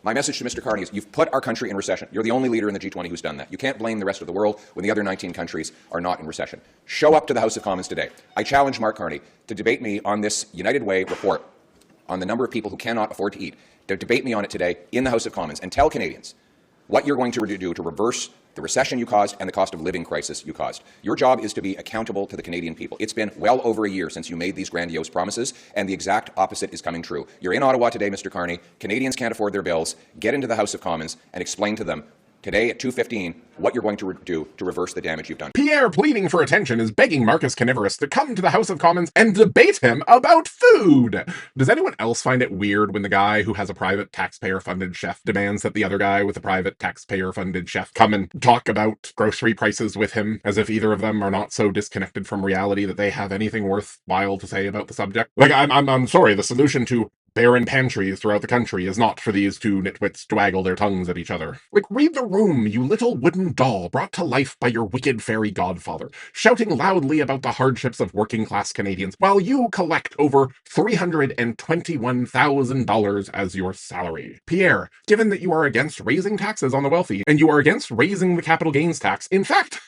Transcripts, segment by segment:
My message to Mr. Carney is you've put our country in recession. You're the only leader in the G20 who's done that. You can't blame the rest of the world when the other 19 countries are not in recession. Show up to the House of Commons today. I challenge Mark Carney to debate me on this United Way report on the number of people who cannot afford to eat. To debate me on it today in the House of Commons and tell Canadians what you're going to do to reverse the recession you caused and the cost of living crisis you caused. Your job is to be accountable to the Canadian people. It's been well over a year since you made these grandiose promises, and the exact opposite is coming true. You're in Ottawa today, Mr. Carney. Canadians can't afford their bills. Get into the House of Commons and explain to them today at 2:15 what you're going to do to reverse the damage you've done. Pierre, pleading for attention, is begging Marcus Carnivorous to come to the House of Commons and debate him about food. Does anyone else find it weird when the guy who has a private taxpayer-funded chef demands that the other guy with a private taxpayer-funded chef come and talk about grocery prices with him, as if either of them are not so disconnected from reality that they have anything worthwhile to say about the subject? Like, I'm sorry, the solution to barren pantries throughout the country is not for these two nitwits to waggle their tongues at each other. Like, read the room, you little wooden doll brought to life by your wicked fairy godfather, shouting loudly about the hardships of working-class Canadians, while you collect over $321,000 as your salary. Pierre, given that you are against raising taxes on the wealthy, and you are against raising the capital gains tax, in fact,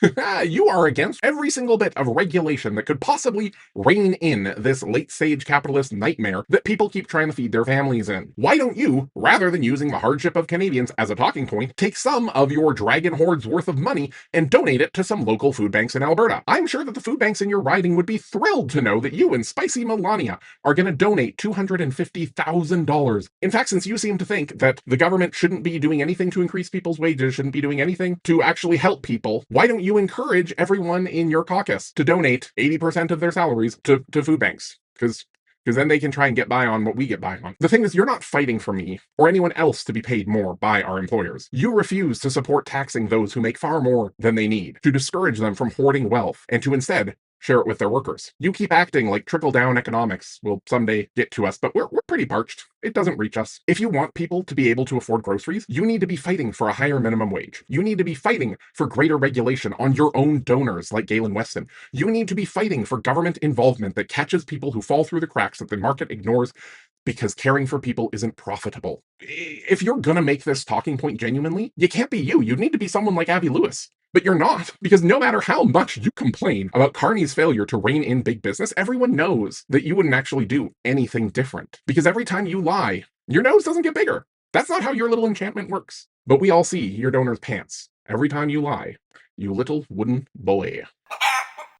you are against every single bit of regulation that could possibly rein in this late-stage capitalist nightmare that people keep trying to feed their families in. Why don't you, rather than using the hardship of Canadians as a talking point, take some of your dragon hoard's worth of money and donate it to some local food banks in Alberta? I'm sure that the food banks in your riding would be thrilled to know that you and Spicy Melania are going to donate $250,000. In fact, since you seem to think that the government shouldn't be doing anything to increase people's wages, shouldn't be doing anything to actually help people, why don't you encourage everyone in your caucus to donate 80% of their salaries to food banks? Because then they can try and get by on what we get by on. The thing is, you're not fighting for me or anyone else to be paid more by our employers. You refuse to support taxing those who make far more than they need, to discourage them from hoarding wealth, and to instead share it with their workers. You keep acting like trickle-down economics will someday get to us, but we're pretty parched. It doesn't reach us. If you want people to be able to afford groceries, you need to be fighting for a higher minimum wage. You need to be fighting for greater regulation on your own donors like Galen Weston. You need to be fighting for government involvement that catches people who fall through the cracks that the market ignores because caring for people isn't profitable. If you're gonna make this talking point genuinely, you can't be you. You need to be someone like Abby Lewis. But you're not, because no matter how much you complain about Carney's failure to rein in big business, everyone knows that you wouldn't actually do anything different. Because every time you lie, your nose doesn't get bigger. That's not how your little enchantment works. But we all see your donor's pants every time you lie, you little wooden boy.